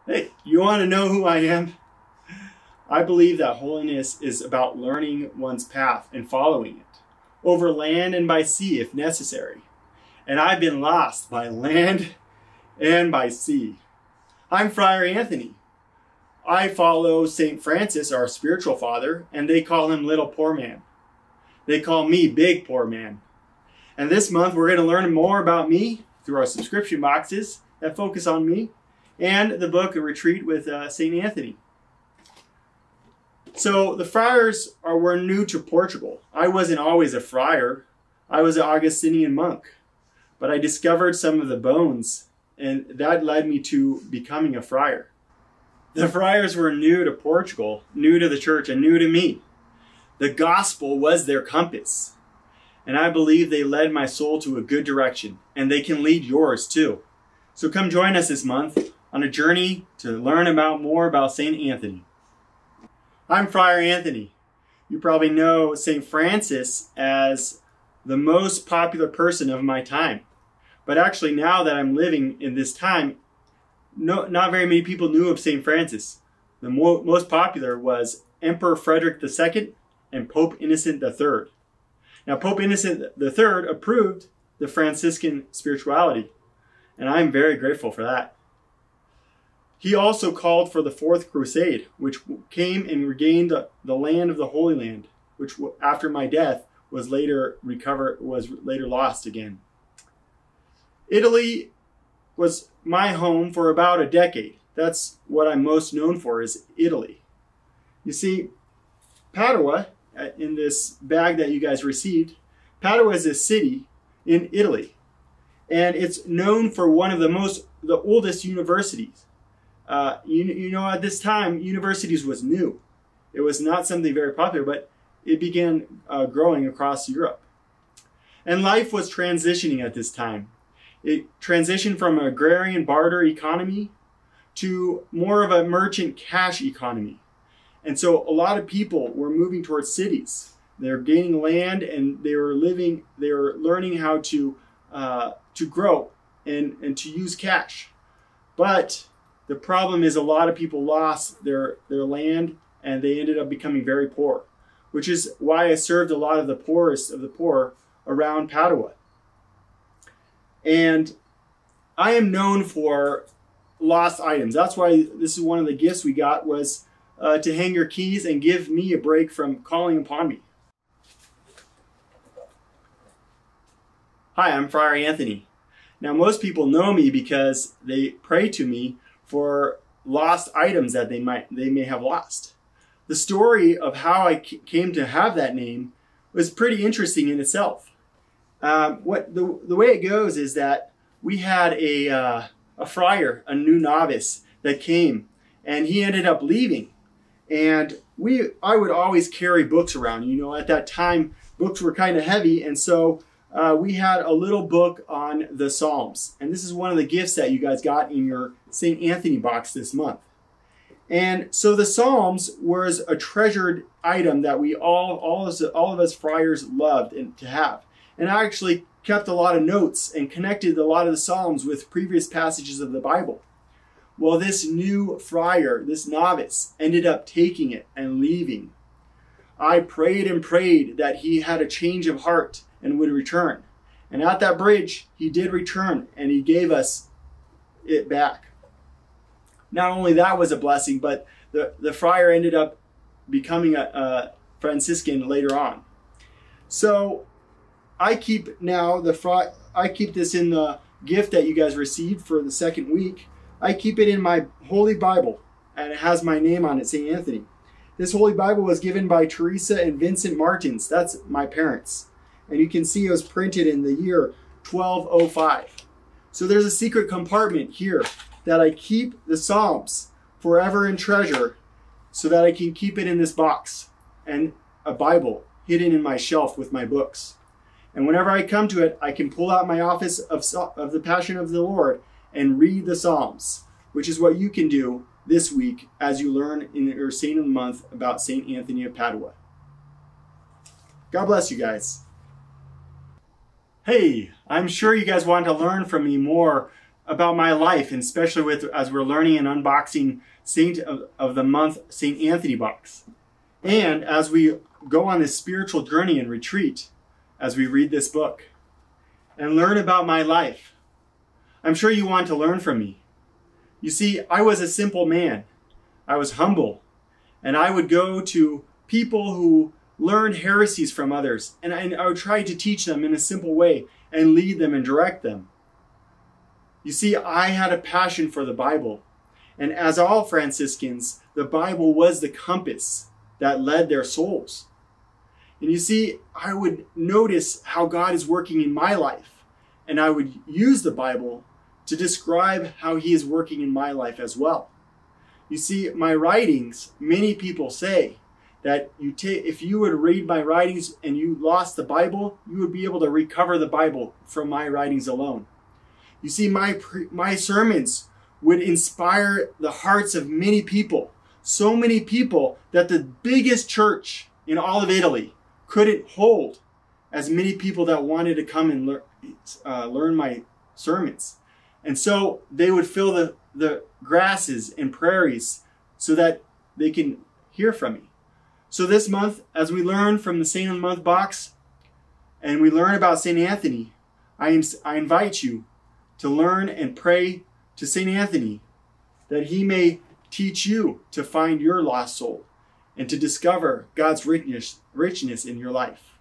Hey, you want to know who I am? I believe that holiness is about learning one's path and following it, over land and by sea if necessary. And I've been lost by land and by sea. I'm Friar Anthony. I follow St. Francis, our spiritual father, and they call him Little Poor Man. They call me Big Poor Man. And this month we're going to learn more about me through our subscription boxes that focus on me, and the book, A Retreat with St. Anthony. So the friars were new to Portugal. I wasn't always a friar. I was an Augustinian monk. But I discovered some of the bones, and that led me to becoming a friar. The friars were new to Portugal, new to the church, and new to me. The gospel was their compass. And I believe they led my soul to a good direction, and they can lead yours too. So come join us this month on a journey to learn more about St. Anthony. I'm Friar Anthony. You probably know St. Francis as the most popular person of my time. But actually now that I'm living in this time, not very many people knew of St. Francis. The most popular was Emperor Frederick II and Pope Innocent III. Now Pope Innocent III approved the Franciscan spirituality, and I'm very grateful for that. He also called for the Fourth Crusade, which came and regained the land of the Holy Land, which after my death was later lost again. Italy was my home for about a decade. That's what I'm most known for, is Italy. You see, Padua, in this bag that you guys received, Padua is a city in Italy, and it's known for one of the oldest universities. You know, at this time, universities was new. It was not something very popular, but it began growing across Europe. And life was transitioning at this time. It transitioned from an agrarian barter economy to more of a merchant cash economy. And so a lot of people were moving towards cities. They're gaining land, and they were learning how to grow and to use cash. But the problem is a lot of people lost their land, and they ended up becoming very poor, which is why I served a lot of the poorest of the poor around Padua. And I am known for lost items. That's why this is one of the gifts we got, was to hang your keys and give me a break from calling upon me. Hi, I'm Friar Anthony. Now most people know me because they pray to me for lost items that they may have lost. The story of how I came to have that name was pretty interesting in itself. The way it goes is that we had a friar, a new novice that came, and he ended up leaving. And I would always carry books around. You know, at that time, books were kind of heavy, and so we had a little book on the Psalms. And this is one of the gifts that you guys got in your St. Anthony box this month. And so the Psalms was a treasured item that we all of us friars loved to have. And I actually kept a lot of notes and connected a lot of the Psalms with previous passages of the Bible. Well, this new friar, this novice, ended up taking it and leaving. I prayed and prayed that he had a change of heart and would return. And at that bridge, he did return, and he gave us it back. Not only that was a blessing, but the friar ended up becoming a Franciscan later on. So I keep this in the gift that you guys received for the second week. I keep it in my Holy Bible, and it has my name on it, St. Anthony. This Holy Bible was given by Teresa and Vincent Martins. That's my parents. And you can see it was printed in the year 1205. So there's a secret compartment here that I keep the Psalms forever in treasure, so that I can keep it in this box, and a Bible hidden in my shelf with my books. And whenever I come to it, I can pull out my office of the Passion of the Lord and read the Psalms, which is what you can do this week as you learn in your Saint of the Month about St. Anthony of Padua. God bless you guys. Hey, I'm sure you guys want to learn from me more about my life, and especially as we're learning and unboxing Saint of the Month, St. Anthony box. And as we go on this spiritual journey and retreat, as we read this book and learn about my life. I'm sure you want to learn from me. You see, I was a simple man. I was humble. And I would go to people who learned heresies from others, and I would try to teach them in a simple way and lead them and direct them. You see, I had a passion for the Bible. And as all Franciscans, the Bible was the compass that led their souls. And you see, I would notice how God is working in my life. And I would use the Bible to describe how he is working in my life as well. You see, my writings, many people say that if you would read my writings and you lost the Bible, you would be able to recover the Bible from my writings alone. You see, my sermons would inspire the hearts of many people. So many people that the biggest church in all of Italy couldn't hold as many people that wanted to come and learn my sermons. And so they would fill the grasses and prairies so that they can hear from me. So this month, as we learn from the Saint of the Month box and we learn about Saint Anthony, I invite you to learn and pray to Saint Anthony that he may teach you to find your lost soul and to discover God's richness in your life.